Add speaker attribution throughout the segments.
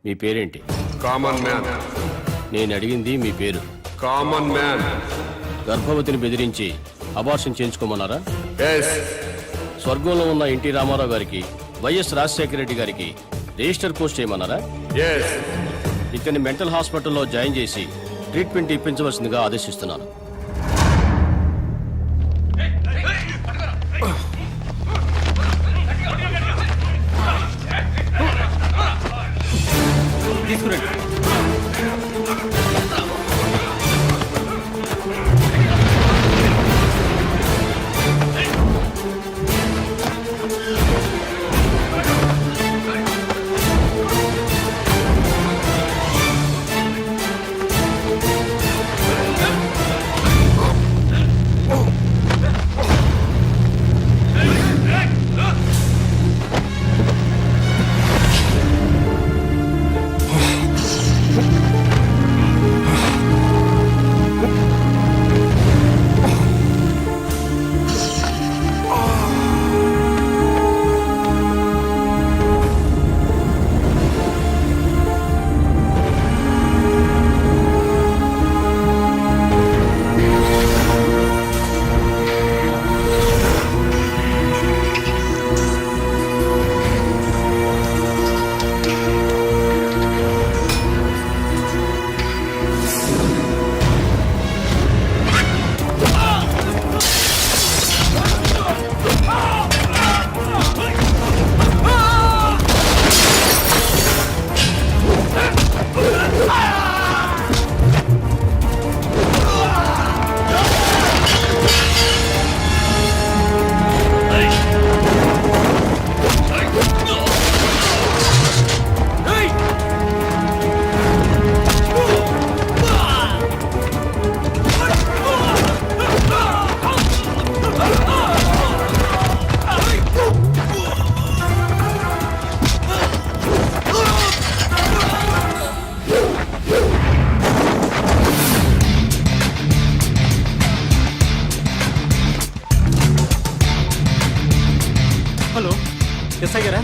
Speaker 1: మీ పేరేంటి?
Speaker 2: Common man.
Speaker 1: నేను అడిగింది మీ పేరు.
Speaker 2: Common man.
Speaker 1: గర్భవతిని బెదిరించి అబార్షన్ చేయించుకోమన్నారా?
Speaker 2: ఎస్.
Speaker 1: స్వర్గంలో ఉన్న ఎన్టీ రామారావు గారికి, వైఎస్ రాజశేఖర రెడ్డి గారికి రిజిస్టర్ పోస్ట్ చేయమన్నారా?
Speaker 2: ఎస్.
Speaker 1: ఇతన్ని మెంటల్ హాస్పిటల్లో జాయిన్ చేసి ట్రీట్మెంట్ ఇప్పించవలసిందిగా ఆదేశిస్తున్నాను. తీసుకురండి.
Speaker 3: హలో, ఎస్ఐ గారా?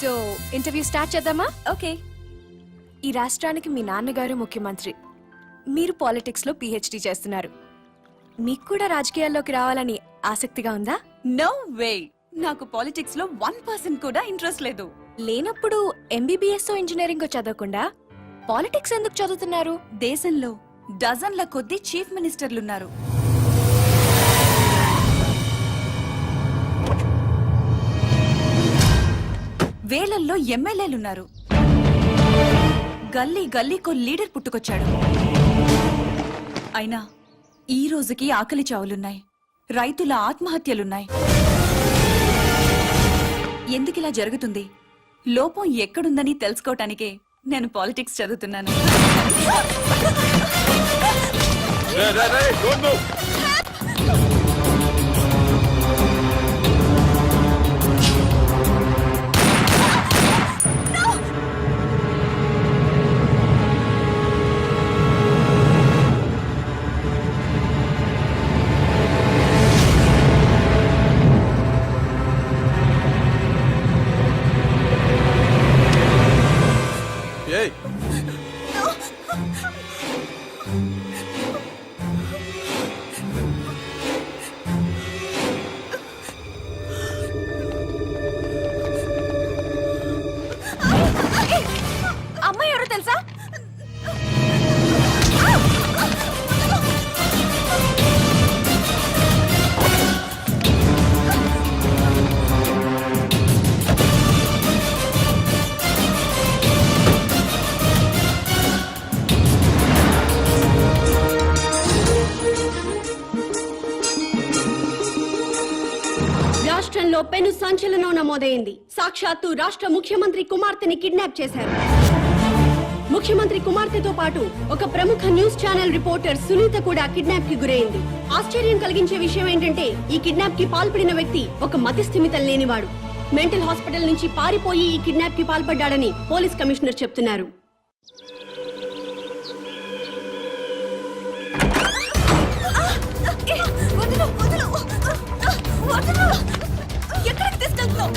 Speaker 4: సో ఇంటర్వ్యూ స్టార్ట్ చేద్దామా?
Speaker 5: ఓకే.
Speaker 4: ఈ రాష్ట్రానికి మీ నాన్నగారు ముఖ్యమంత్రి, మీరు పాలిటిక్స్ లో పిహెచ్డి చేస్తున్నారు. మీకు కూడా రాజకీయాల్లోకి రావాలని ఆసక్తిగా ఉందా?
Speaker 5: No way. నాకు పాలిటిక్స్ లో 1% కూడా ఇంట్రెస్ట్ లేదు.
Speaker 4: లేనప్పుడు ఎంబీబీఎస్ ఇంజనీరింగ్ చదవకుండా పాలిటిక్స్ ఎందుకు చదువుతున్నారు?
Speaker 5: దేశంలో డజన్ల కొద్దీ చీఫ్ మినిస్టర్లున్నారు. వేలల్లో ఎమ్మెల్యేలున్నారు. గల్లీ గల్లీకో లీడర్ పుట్టుకొచ్చాడు. అయినా ఈ రోజుకి ఆకలి చావులున్నాయి, రైతుల ఆత్మహత్యలున్నాయి. ఎందుకిలా జరుగుతుంది? లోపం ఎక్కడుందని తెలుసుకోవటానికే నేను పాలిటిక్స్ చదువుతున్నాను.
Speaker 4: అమ్మాయి ఎవరో తెలుసా?
Speaker 6: రాష్ట్రంలో పెను సంచలనం నమోదైంది. సాక్షాత్తు రాష్ట్ర ముఖ్యమంత్రి కుమార్తెని కిడ్నాప్ చేశారు. ముఖ్యమంత్రి కుమార్తెతో పాటు ఒక ప్రముఖ న్యూస్ ఛానల్ రిపోర్టర్ సునీత కూడా కిడ్నాప్ కి గురైంది. ఆశ్చర్యం కలిగించే విషయం ఏంటంటే ఈ కిడ్నాప్ కి పాల్పడిన వ్యక్తి ఒక మతిస్థిమితం లేనివాడు. మెంటల్ హాస్పిటల్ నుంచి పారిపోయి ఈ కిడ్నాప్ కి పాల్పడ్డాడని పోలీస్ కమిషనర్ చెప్తున్నారు.
Speaker 5: ఎక్కడికి తీసుకెళ్తున్నావు?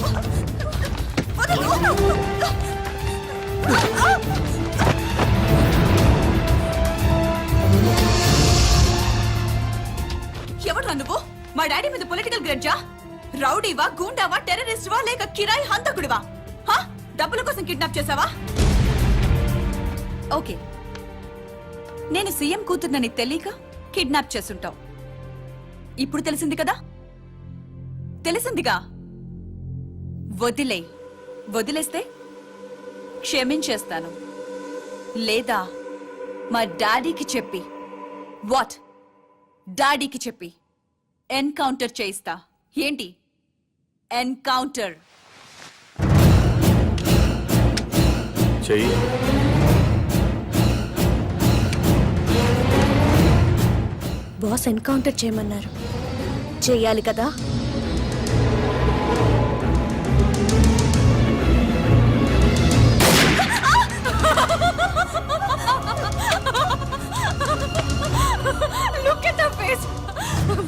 Speaker 5: ఎవరు నువ్వు? మా డాడీ మీద పొలిటికల్ గ్రడ్జా? రౌడీవా, గూండావా, టెర్రరిస్టువా, లేక కిరాయి హంతకుడివా? డబ్బుల కోసం కిడ్నాప్ చేసావా? ఓకే, నేను సీఎం కూతుర్నని తెలియక కిడ్నాప్ చేసుంటావు. ఇప్పుడు తెలిసింది కదా? తెలిసిందిగా. వదిలేస్తే క్షమించేస్తాను, లేదా మా డాడీకి చెప్పి డాడీకి చెప్పి ఎన్కౌంటర్ చేయిస్తా. ఏంటి ఎన్కౌంటర్?
Speaker 2: చెయ్యి.
Speaker 4: బాస్ ఎన్కౌంటర్ చేయమన్నారు, చెయ్యాలి కదా.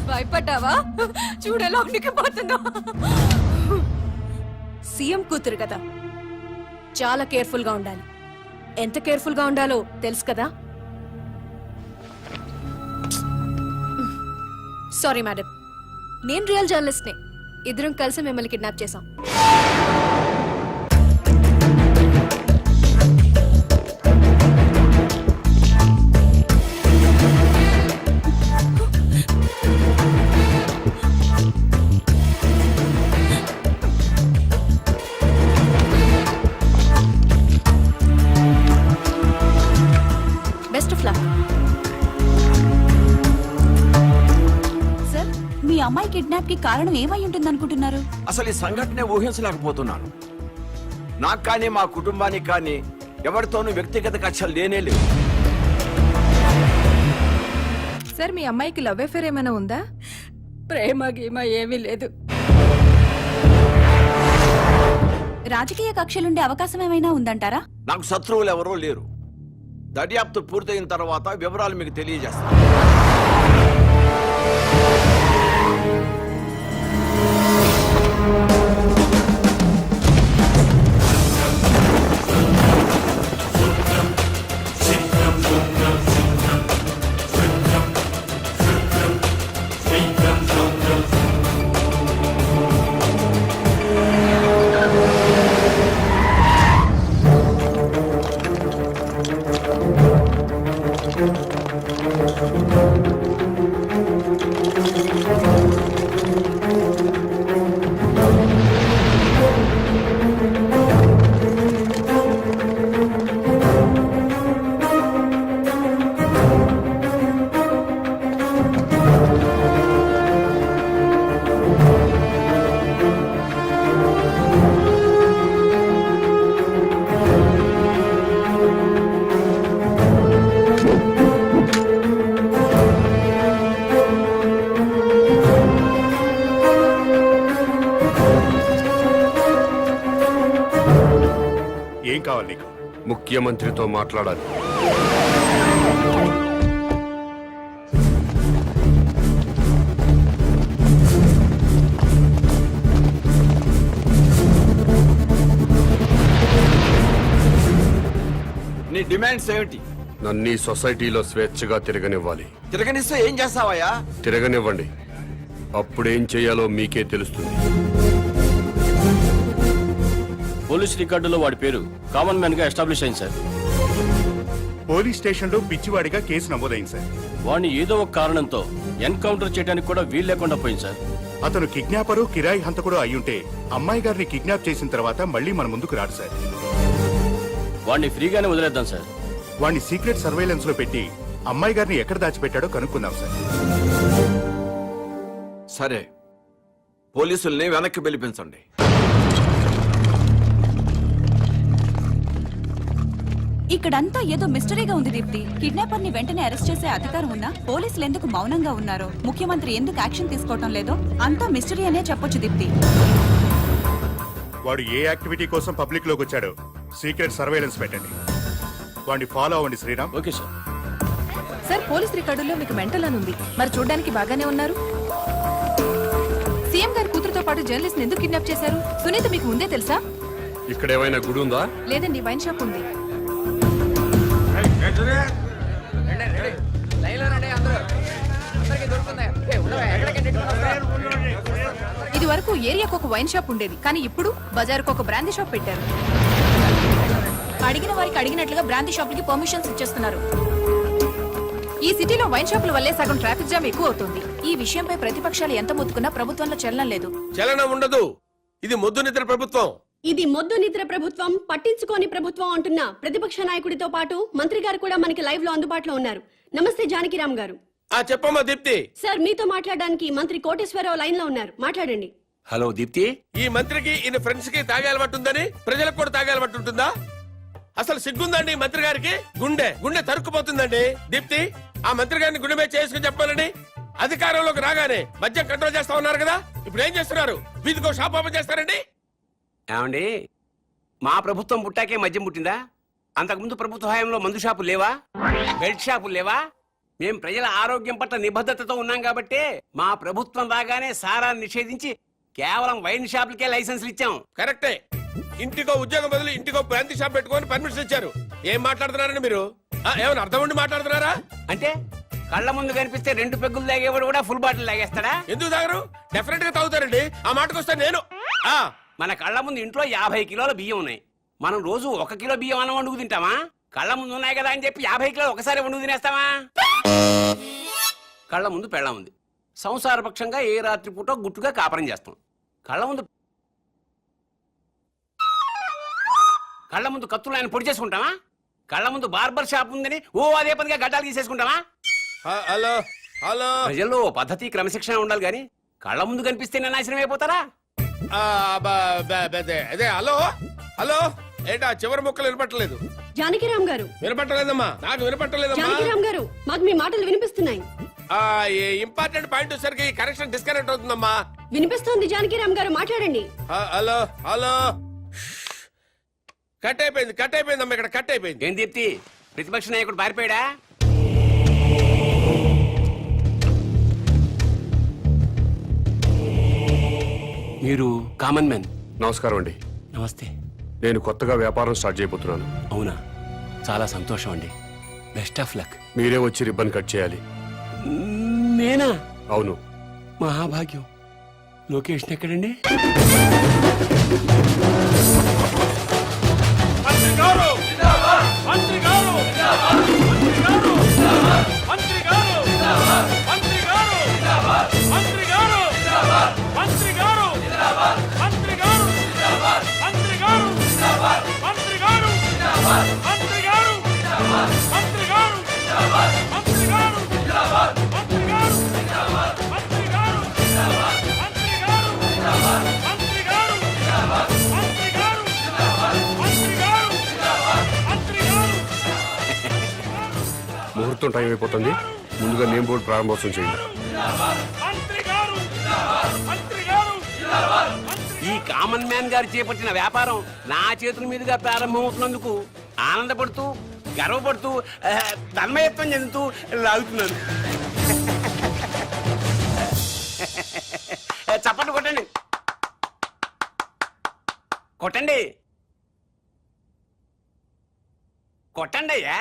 Speaker 4: భయపడ్డావా? చూడేలా ఉనికిపోతున్నా. సీఎం కూతురు కదా, చాలా కేర్ఫుల్ గా ఉండాలి. ఎంత కేర్ఫుల్ గా ఉండాలో తెలుసు కదా. సారీ మేడం, నేను రియల్ జర్నలిస్ట్ నే. ఇద్దరం కలిసి మిమ్మల్ని కిడ్నాప్ చేశాం. Best of luck.
Speaker 5: సార్, మీ అమ్మాయి కిడ్నాప్ కి కారణం ఏమై ఉంటుంది అనుకుంటున్నారు?
Speaker 7: అసలు ఈ సంఘటన ఊహించలేకపోతున్నాను. నాకు కానీ మా కుటుంబానికి కానీ ఎవరితోనూ వ్యక్తిగత కక్షలు లేనే లేవు.
Speaker 8: సార్, మీ అమ్మాయికి లవ్ అఫేర్ ఏమైనా ఉందా? ప్రేమ గీమ ఏమీ లేదు.
Speaker 5: రాజకీయ కక్షలుండే అవకాశం ఏమైనా ఉందంటారా?
Speaker 7: నాకు శత్రువులు ఎవరూ లేరు. దర్యాప్తు పూర్తయిన తర్వాత వివరాలు మీకు తెలియజేస్తాను.
Speaker 2: ఏం కావాలి నీకు?
Speaker 9: ముఖ్యమంత్రితో మాట్లాడాలి.
Speaker 7: నీ డిమాండ్స్ ఏమిటి?
Speaker 9: నన్ను ఈ సొసైటీలో స్వేచ్ఛగా తిరగనివ్వాలి.
Speaker 7: తిరగనిస్తే ఏం చేస్తావయ్యా?
Speaker 9: తిరగనివ్వండి, అప్పుడేం చేయాలో మీకే తెలుస్తుంది.
Speaker 1: పోలీస్ రికార్డులో వాడి పేరు కామన్ మ్యాన్ గా ఎస్టాబ్లిష్ అయింది సార్.
Speaker 2: పోలీస్ స్టేషన్లో పిచ్చివాడిగా కేసు నమోదైంది సార్.
Speaker 1: వాడిని ఏదో ఒక కారణంతో ఎన్కౌంటర్ చేయడానికి కూడా వీలు లేకుండా పోయింది సార్.
Speaker 2: అతను కిడ్నాపరు, కిరాయి హంతకుడు అయ్యుంటే అమ్మాయి గారిని కిడ్నాప్ చేసిన తర్వాత మళ్ళీ మన ముందుకు రాడు సార్.
Speaker 1: వాడిని ఫ్రీగానే వదిలేద్దాం సార్.
Speaker 2: వాడిని సీక్రెట్ సర్వేలెన్స్ లో పెట్టి అమ్మాయి గారిని ఎక్కడ దాచిపెట్టాడో కనుక్కుందాం సార్.
Speaker 7: సరే, పోలీసుల్ని వెనక్కి పిలిపించండి.
Speaker 5: ఇక్కడంతా ఏదో మిస్టరీగా ఉంది దీప్తి. కిడ్నాపర్ ని వెంటనే అరెస్ట్ చేసే అధికారం ఉన్నా పోలీసులు ఎందుకు మౌనంగా ఉన్నారో, ముఖ్యమంత్రి ఎందుకు యాక్షన్ తీసుకోవటం లేదో అంతా మిస్టరీ అనే చెప్పొచ్చు దీప్తి.
Speaker 2: వాడు ఏ యాక్టివిటీ కోసం పబ్లిక్ లోకి వచ్చాడో సీక్రెట్ సర్వేలెన్స్ పెట్టండి. వాడిని ఫాలో అవ్వండి Sriram.
Speaker 1: Okay sir.
Speaker 8: Sir police రికార్డుల్లో మీకు మెంటల్ అని ఉంది, మరి చూడడానికి బాగానే ఉన్నారు. సీఎం గారి కూతురుతో పాటు జర్నలిస్ట్ ఎందుకు కిడ్నాప్ చేశారు? సునీత మీకు ముందే తెలుసా?
Speaker 9: ఇక్కడ ఏమైనా గుడి ఉందా?
Speaker 8: లేదండి, వైన్ షాప్ ఉంది. ఇది వరకు ఏరియాకు ఒక వైన్ షాప్ ఉండేది, కానీ ఇప్పుడు బజారుకు ఒక బ్రాందీ షాప్ పెట్టారు.
Speaker 5: అడిగిన వారికి అడిగినట్లుగా బ్రాంతి షాపులకి పర్మిషన్స్ ఇచ్చేస్తున్నారు.
Speaker 8: ఈ సిటీలో వైన్ షాపుల వల్లే సగం ట్రాఫిక్ జామ్ ఎక్కువ అవుతుంది. ఈ విషయంపై ప్రతిపక్షాలు ఎంత మొత్తుకున్నా ప్రభుత్వంలో చలనం లేదు.
Speaker 10: చలనం ఉండదు. ఇది మొద్దు నిద్ర ప్రభుత్వం.
Speaker 6: ఇది మొద్దు నిద్ర ప్రభుత్వం, పట్టించుకోని ప్రభుత్వం అంటున్న ప్రతిపక్ష నాయకుడితో పాటు మంత్రి గారు కూడా మనకి లైవ్ లో అందుబాటులో ఉన్నారు. నమస్తే జానకిరామ్ గారు.
Speaker 10: చెప్పమ్మా దీప్తి.
Speaker 6: సార్ మీతో మాట్లాడడానికి మంత్రి కోటేశ్వరరావు లైన్ లో ఉన్నారు, మాట్లాడండి.
Speaker 7: హలో దీప్తి.
Speaker 10: ఈ మంత్రికి ఈయన ఫ్రెండ్స్ కి తాగే అలవాటు ఉందని ప్రజలకు కూడా తాగే అలవాటు ఉంటుందా? అసలు సిగ్గుందండి ఈ మంత్రి గారికి? గుండె తరుక్కుపోతుందండి. దీప్తి, ఆ మంత్రి గారిని గుండె మీద చేసుకుని చెప్పాలని అధికారంలోకి రాగానే మద్యం కంట్రోల్ చేస్తా ఉన్నారు కదా, ఇప్పుడు ఏం చేస్తున్నారు? వీధికో షాప్ ఓపెన్ చేస్తారండి.
Speaker 11: ఏమండి, మా ప్రభుత్వం పుట్టాకే మద్యం పుట్టిందా? అంతకుముందు ప్రభుత్వ హయాంలో మందు షాపులు లేవా? బెల్ట్ షాపులు లేవా? మేం ప్రజల ఆరోగ్యం పట్ల నిబద్ధతతో ఉన్నాం కాబట్టి మా ప్రభుత్వం రాగానే సారాన్ని నిషేధించి కేవలం వైన్ షాపులకే లైసెన్సులు ఇచ్చాం.
Speaker 10: కరెక్టే. ఇంటికో ఉద్యోగం బదులు ఇంటికో బ్రాంతి షాప్ పెట్టుకొని పర్మిషన్ ఇచ్చారు. ఏం మాట్లాడుతున్నారండి మీరు? ఏమైనా అర్థం ఉండి మాట్లాడుతున్నారా?
Speaker 11: అంటే కళ్ళ ముందు కనిపిస్తే 2 పెగ్గులు తాగేవాడు కూడా ఫుల్ బాటిల్ తాగేస్తాడా?
Speaker 10: ఎందుకు తాగరు? డెఫినెట్ గా తాగుతారండి. ఆ మాటకు వస్తే నేను
Speaker 11: మన కళ్ళ ముందు ఇంట్లో 50 కిలోల బియ్యం ఉన్నాయి. మనం రోజు 1 కిలో బియ్యం అన్నం వండుకు తింటామా? కళ్ళ ముందు ఉన్నాయి కదా అని చెప్పి 50 కిలోలు ఒకసారి వండుకు తినేస్తామా? కళ్ళ ముందు పెళ్ళం ఉంది. సంసారపక్షంగా ఏ రాత్రి పూట గుట్టుగా కాపురం చేస్తాం. కళ్ళ ముందు కత్తులు ఆయన పొడి చేసుకుంటామా? కళ్ళ ముందు బార్బర్ షాప్ ఉందని అదే పనిగా గడ్డాలు తీసేసుకుంటామా?
Speaker 10: హలో హలో,
Speaker 11: ప్రజల్లో పద్ధతి క్రమశిక్షణ ఉండాలి గాని కళ్ళ ముందు కనిపిస్తేనే నాశనం అయిపోతారా?
Speaker 10: అదే హలో హలో, ఏంటా చివరి ముక్కలు వినపట్టలేదు?
Speaker 6: జానకిరామ్ గారు.
Speaker 10: వినపట్టలేదమ్మా, నాకు వినపట్టలేదమ్మా.
Speaker 6: జానకిరామ్ గారు, మాకు మీ మాటలు వినిపిస్తున్నాయి.
Speaker 10: ఇంపార్టెంట్ పాయింట్ వచ్చేసరికి కనెక్షన్ డిస్కనెక్ట్ అవుతుందమ్మా.
Speaker 6: వినిపిస్తోంది జానకిరామ్ గారు, మాట్లాడండి.
Speaker 10: హలో హలో, కట్ అయిపోయిందమ్మా, ఇక్కడ కట్ అయిపోయింది.
Speaker 11: ఏం దీప్తి, ప్రతిపక్ష నాయకుడు పారిపోయాడా? మీరు కామన్ మ్యాన్.
Speaker 9: నమస్కారం అండి.
Speaker 11: నమస్తే.
Speaker 9: నేను కొత్తగా వ్యాపారం స్టార్ట్ చేయబోతున్నాను.
Speaker 11: అవునా, చాలా సంతోషం అండి. Best of luck.
Speaker 9: మీరే వచ్చి రిబ్బన్ కట్ చేయాలి.
Speaker 11: నేనా?
Speaker 9: అవును.
Speaker 11: మహాభాగ్యం. లొకేషన్ ఎక్కడండి?
Speaker 9: ముహూర్తం టైం అయిపోతుంది. ముందుగా నేమ్ బోర్డు ప్రారంభోత్సవం చేయండి.
Speaker 11: ఈ కామన్ మ్యాన్ గారు చేపట్టిన వ్యాపారం నా చేతుల మీదుగా ప్రారంభమవుతున్నందుకు ఆనందపడుతూ గర్వపడుతూ తన్మయత్వం చెందుతూ లాగుతున్నాను. చప్పట్లు కొట్టండి, కొట్టండి, కొట్టండి అయ్యా.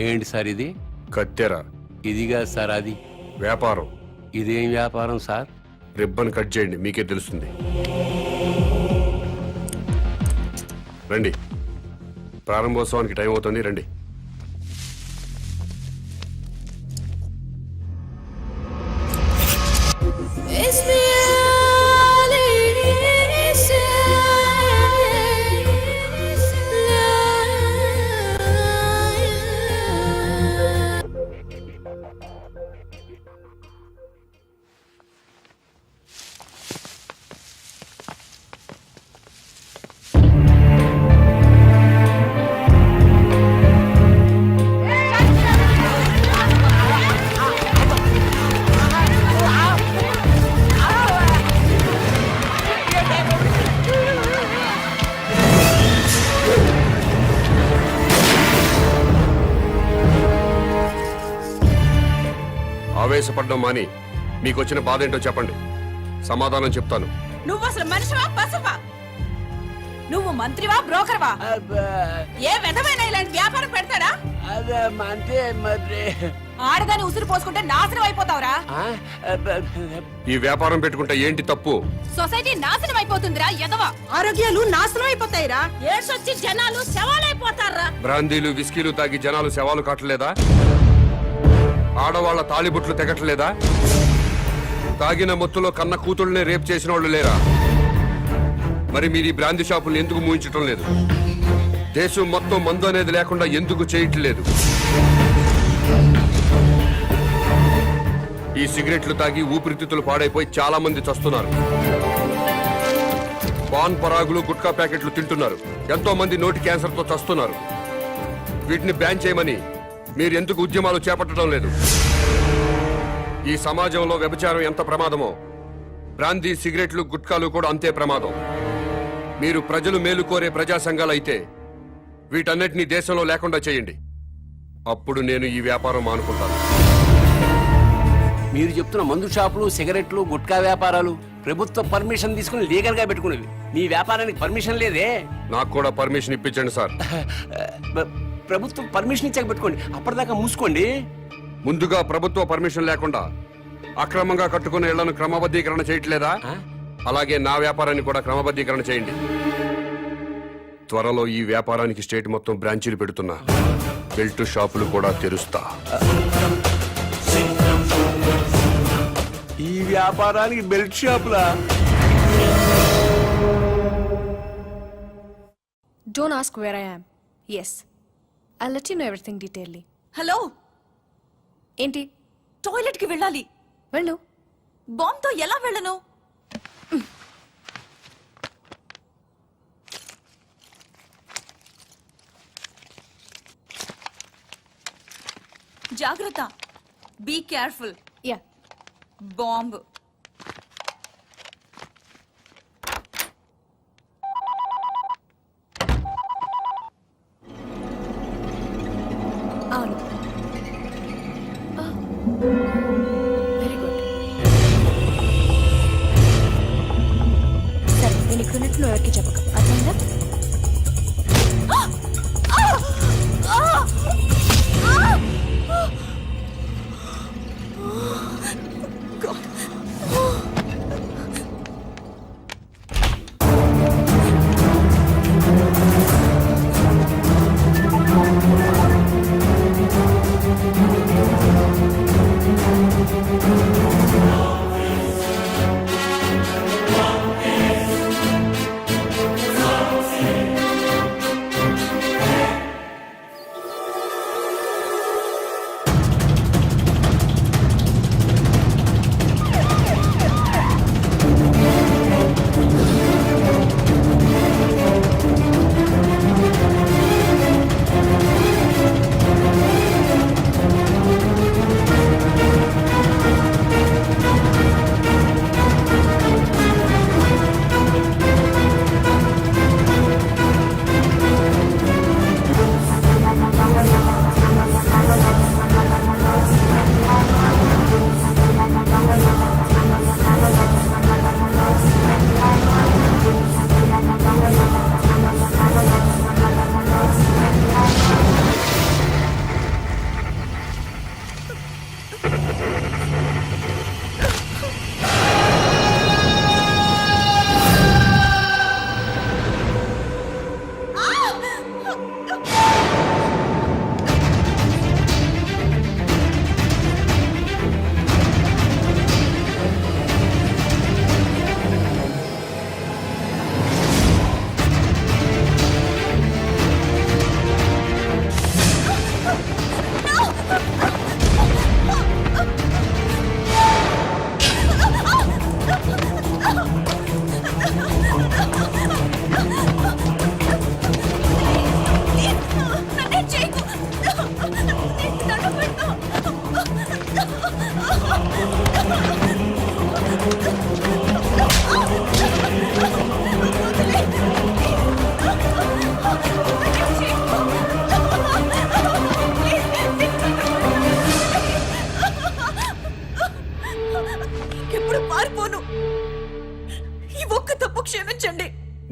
Speaker 11: ఏంటి సార్ ఇది?
Speaker 9: కత్తెర
Speaker 11: ఇదిగా సార్ అది
Speaker 9: వ్యాపారం.
Speaker 11: ఇదేం వ్యాపారం సార్?
Speaker 9: రిబ్బన్ కట్ చేయండి, మీకే తెలుస్తుంది. రండి, ప్రారంభోత్సవానికి టైం అవుతుంది, రండి. ఆవేశపడ్డం మాని మీకు వచ్చిన బాధ ఏంటో చెప్పండి, సమాధానం చెప్తాను.
Speaker 5: నువ్వు అసలు మనిషివా పశువా? నువ్వు మంత్రివా బ్రోకర్వా? ఏ విధమైన ఇలాంటి వ్యాపారం పెడతాడా?
Speaker 11: అంటే మరి
Speaker 5: ఆడదాన్ని ఉసిరు పోసుకుంటే నాశనం అయిపోతావురా.
Speaker 9: ఈ వ్యాపారం పెట్టుకుంటే ఏంటి తప్పు?
Speaker 5: సొసైటీ నాశనం అయిపోతుందిరా ఎదవా. ఆరోగ్యాలు నాశనం అయిపోతాయిరా. ఏడ్సొచ్చి జనాలు శవాలైపోతారా.
Speaker 9: బ్రాందీలు విస్కీలు తాగి జనాలు శవాలు కాటలేదా? ఆడవాళ్ల తాళిబుట్లు తెగట్లేదా? తాగిన మొత్తులో కన్న కూతుళ్ళనే రేప్ చేసిన వాళ్ళు లేరా? మరి మీరు ఈ బ్రాందీ షాపులు ఎందుకు మూయించటం లేదు? దేశం మొత్తం మందు అనేది లేకుండా ఎందుకు చేయట్లేదు? ఈ సిగరెట్లు తాగి ఊపిరితిత్తులు పాడైపోయి చాలా మంది చస్తున్నారు. పాన్ పరాగులు గుట్కా ప్యాకెట్లు తింటున్నారు. ఎంతో మంది నోటి క్యాన్సర్తో చస్తున్నారు. వీటిని బ్యాన్ చేయమని మీరు ఎందుకు ఉద్యమాలు చేపట్టడం లేదు? ఈ సమాజంలో వ్యభిచారం ఎంత ప్రమాదమో బ్రాందీ సిగరెట్లు గుట్కాలు కూడా అంతే ప్రమాదం. మీరు ప్రజలు మేలు కోరే ప్రజా సంఘాలు అయితే వీటన్నిటినీ దేశంలో లేకుండా చేయండి. అప్పుడు నేను ఈ వ్యాపారం మానుకుంటాను.
Speaker 11: మీరు చెప్తున్న మందు షాపులు, సిగరెట్లు, గుట్కా వ్యాపారాలు ప్రభుత్వ పర్మిషన్ తీసుకుని లీగల్ గా పెట్టుకునేవి. మీ వ్యాపారానికి పర్మిషన్ లేదే.
Speaker 9: నాకు కూడా పర్మిషన్ ఇప్పించండి సార్.
Speaker 11: ప్రభుత్వం పర్మిషన్ ఇచ్చాక పెట్టుకోండి, అప్పటిదాకా మూసుకోండి.
Speaker 9: ముందుగా ప్రభుత్వ పర్మిషన్ లేకుండా అక్రమంగా కట్టుకున్న ఇళ్లను క్రమబద్ధీకరణ చేయట్లేదా? అలాగే నా వ్యాపారాన్ని కూడా క్రమబద్ధీకరణ చేయండి. త్వరలో ఈ వ్యాపారానికి స్టేట్ మొత్తం బ్రాంచీలు పెడుతున్నా. బెల్ట్ షాపులు కూడా తెరుస్తా.
Speaker 11: ఈ వ్యాపారానికి belt షాపులా?
Speaker 4: Don't ask where I am. Yes, I'll let you know everything detailedly.
Speaker 5: Hello,
Speaker 4: ఏంటి?
Speaker 5: టాయిలెట్ కి వెళ్ళాలి.
Speaker 4: వెళ్ళు.
Speaker 5: బాంబ్ తో ఎలా వెళ్ళను? జాగ్రత్త, బీ కేర్ఫుల్.
Speaker 4: యా.
Speaker 5: బాంబ్.
Speaker 4: అవును. Very good. సరే, నేను ఇక్కడ ఉన్నట్టు నువ్వు ఎవరికి చెప్పక, అర్థమైందా?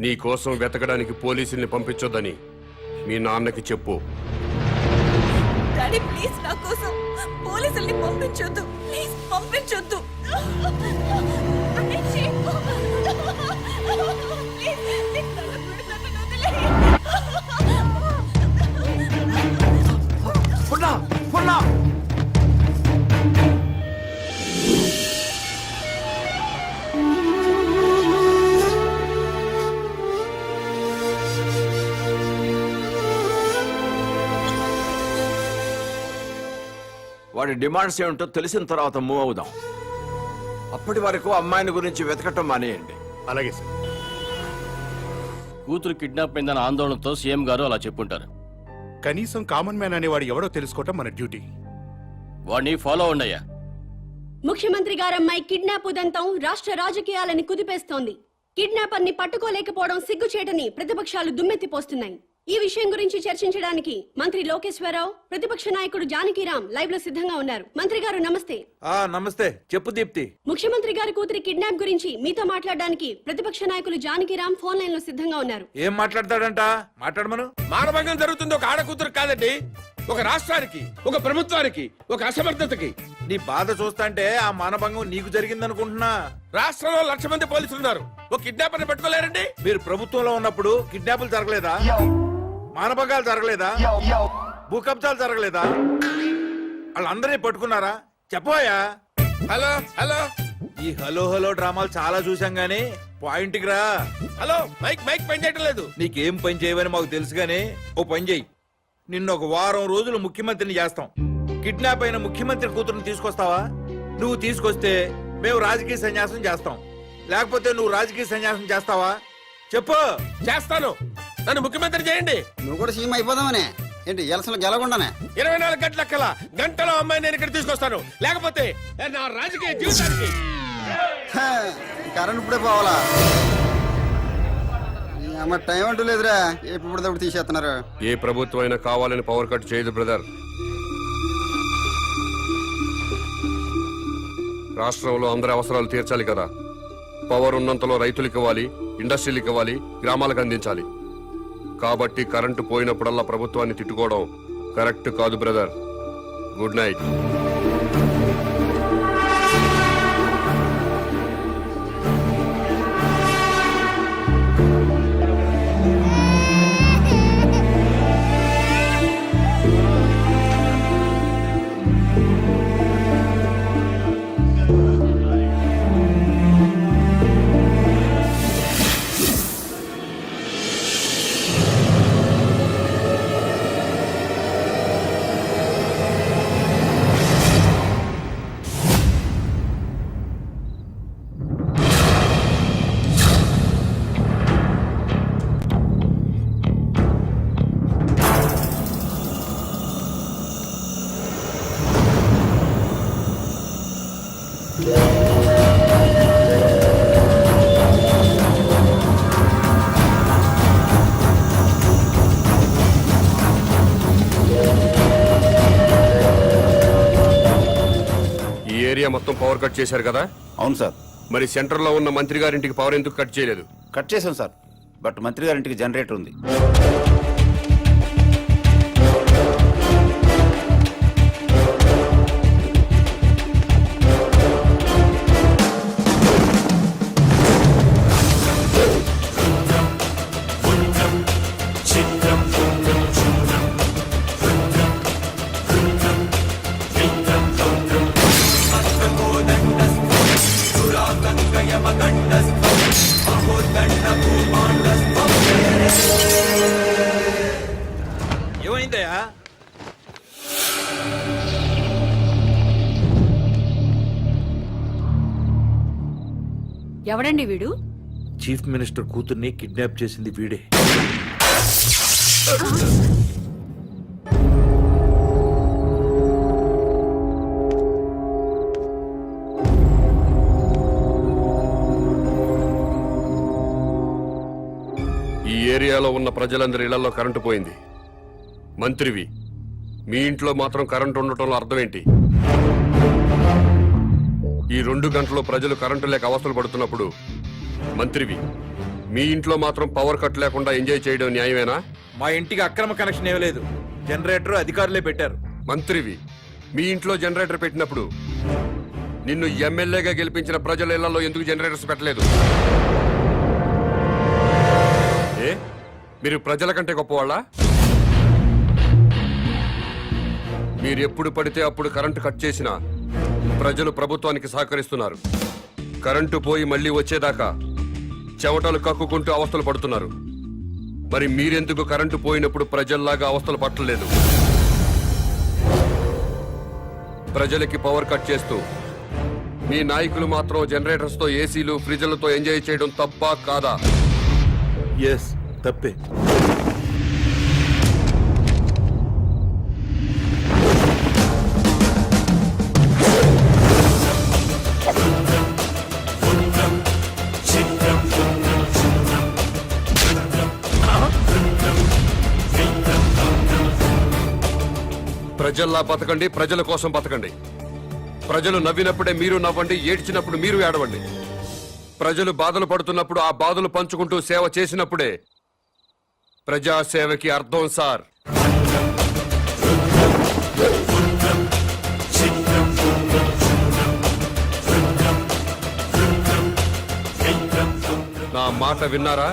Speaker 9: నీ కోసం వెతకడానికి పోలీసుల్ని పంపించొద్దని మీ నాన్నకి చెప్పు.
Speaker 5: డాడీ ప్లీజ్ నా కోసం పోలీసుల్ని పంపించొద్దు, ప్లీజ్ పంపించొద్దు.
Speaker 7: పున్నా పున్నా వాడి డిమాండ్స్ ఏమిటో తెలిసిన తర్వాత మూవ్ అవుదాం. అప్పటి వరకు అమ్మాయిని గురించి వెతకటం మానేయండి.
Speaker 2: అలాగే సార్.
Speaker 1: కూతురు కిడ్నాప్ అయిందన్న ఆందోళనతో సీఎం గారు అలా చెప్పుంటారు.
Speaker 2: కనీసం కామన్ మ్యాన్ అనేవాడు ఎవడో తెలుసుకోవటం మన డ్యూటీ.
Speaker 1: వాడిని ఫాలో అవ్వండియ్యా.
Speaker 6: ముఖ్యమంత్రి గారమ్మాయి కిడ్నాప్ ఉదంతం రాష్ట్ర రాజకీయాలని కుదిపేస్తోంది. కిడ్నాపర్ ని పట్టుకోలేకపోవడం సిగ్గుచేటని ప్రతిపక్షాలు దుమ్మెత్తిపోస్తున్నాయి. ఈ విషయం గురించి చర్చించడానికి మంత్రి లోకేశ్వరరావు, ప్రతిపక్ష నాయకుడు జానకిరాం లైవ్ లో సిద్ధంగా ఉన్నారు. మంత్రి గారు నమస్తే.
Speaker 10: నమస్తే. చెప్పు దీప్తి.
Speaker 6: ముఖ్యమంత్రి గారి కూతురి కిడ్నాప్ గురించి మీతో మాట్లాడడానికి ప్రతిపక్ష నాయకులు జానకిరాం ఫోన్ లైన్ లో సిద్ధంగా ఉన్నారు.
Speaker 10: ఏం మాట్లాడతాడంట? మాట్లాడమను. మానభంగం జరుగుతుంది ఒక ఆడ కూతురు కాదండి, ఒక రాష్ట్రానికి, ఒక ప్రభుత్వానికి, ఒక అసమర్థతకి. నీ బాధ చూస్తాంటే ఆ మానభంగం నీకు జరిగిందనుకుంటున్నా. రాష్ట్రంలో 1,00,000 మంది పోలీసులు ఉన్నారు, ఒక కిడ్నాపర్ ని పెట్టుకోలేరండి. మీరు ప్రభుత్వంలో ఉన్నప్పుడు కిడ్నాపులు జరగలేదా? మానభంగాలు జరగలేదా? భూకబ్జాలు జరగలేదా? వాళ్ళందరినీ పట్టుకున్నారా? చెప్పోయా. Hello hello. ఈ హలో హలో డ్రామాలు చాలా చూసాం గానీ పాయింట్ కి రా. హలో మైక్ మైక్ పని చేయటం లేదు. నీకేం పని చేయవని మాకు తెలుసు గానీ ఓ పని చెయ్యి. నిన్న ఒక వారం రోజులు ముఖ్యమంత్రిని చేస్తాం. కిడ్నాప్ అయిన ముఖ్యమంత్రి కూతురుని తీసుకొస్తావా? నువ్వు తీసుకొస్తే మేము రాజకీయ సన్యాసం చేస్తాం, లేకపోతే నువ్వు రాజకీయ సన్యాసం చేస్తావా? చెప్పు. చేస్తాను. నన్ను ముఖ్యమంత్రి చేయండి.
Speaker 3: నువ్వు కూడా సీఎం అయిపోదామనే ఏంటి? ఎలసలు గెలకుండానే
Speaker 10: 24 గంటల కల్లా గంటలో అమ్మాయి నేను ఇక్కడ తీసుకొస్తాను, లేకపోతే నా రాజకీయ జీవితానికి.
Speaker 3: కరెంట్ ఇప్పుడే పోవాలా? అమ్మ టైం అంటూ లేదురా, ఎప్పుడు తీసేస్తున్నారు.
Speaker 9: ఏ ప్రభుత్వం అయినా కావాలని పవర్ కట్ చేయదు బ్రదర్. రాష్ట్రంలో అందరి అవసరాలు తీర్చాలి కదా. పవర్ ఉన్నంతలో రైతులకు ఇవ్వాలి, ఇండస్ట్రీలకు ఇవ్వాలి, గ్రామాలకు అందించాలి. కాబట్టి కరెంటు పోయినప్పుడల్లా ప్రభుత్వాన్ని తిట్టుకోవడం కరెక్ట్ కాదు బ్రదర్. Good night. మొత్తం పవర్ కట్ చేశారు కదా?
Speaker 3: అవును సార్.
Speaker 9: మరి సెంటర్ లో ఉన్న మంత్రి గారింటికి పవర్ ఎందుకు కట్ చేయలేదు?
Speaker 3: కట్ చేశాం సార్, బట్ మంత్రి గారింటికి జనరేటర్ ఉంది.
Speaker 10: ఏమైందయ్యా?
Speaker 6: ఎవడండి వీడు?
Speaker 10: చీఫ్ మినిస్టర్ కూతుర్ని కిడ్నాప్ చేసింది వీడే.
Speaker 9: ఈ ఏరియాలో ఉన్న ప్రజలందరి ఇళ్లలో కరెంటు పోయింది. మంత్రివి, మీ ఇంట్లో మాత్రం కరెంటు ఉండటంలో అర్థం ఏంటి? ఈ 2 గంటలు ప్రజలు కరెంటు లేక అవస్థలు పడుతున్నప్పుడు మంత్రివి మీ ఇంట్లో మాత్రం పవర్ కట్ లేకుండా ఎంజాయ్ చేయడం న్యాయమేనా?
Speaker 12: మా ఇంటికి అక్రమ కనెక్షన్ ఇవ్వలేదు. జనరేటర్ అధికారులే పెట్టారు.
Speaker 9: మంత్రివి, మీ ఇంట్లో జనరేటర్ పెట్టినప్పుడు నిన్ను ఎమ్మెల్యేగా గెలిపించిన ప్రజల ఇళ్లలో ఎందుకు జనరేటర్స్ పెట్టలేదు? ఏ మీరు ప్రజల కంటే గొప్పవాళ్ళా? మీరు ఎప్పుడు పడితే అప్పుడు కరెంటు కట్ చేసినా ప్రజలు ప్రభుత్వానికి సహకరిస్తున్నారు. కరెంటు పోయి మళ్ళీ వచ్చేదాకా చెమటలు కక్కుకుంటూ అవస్థలు పడుతున్నారు. మరి మీరెందుకు కరెంటు పోయినప్పుడు ప్రజల్లాగా అవస్థలు పట్టలేదు? ప్రజలకి పవర్ కట్ చేస్తూ మీ నాయకులు మాత్రం జనరేటర్స్ తో, ఏసీలు, ఫ్రిడ్జ్లతో ఎంజాయ్ చేయడం తప్పా కాదా?
Speaker 12: ఎస్, తప్పే.
Speaker 9: ప్రజల్లా బతకండి, ప్రజల కోసం బతకండి. ప్రజలు నవ్వినప్పుడే మీరు నవ్వండి, ఏడ్చినప్పుడు మీరు ఏడవండి. ప్రజలు బాధలు పడుతున్నప్పుడు ఆ బాధలు పంచుకుంటూ సేవ చేసినప్పుడే ప్రజాసేవకి అర్థం సార్. నా మాట విన్నారా?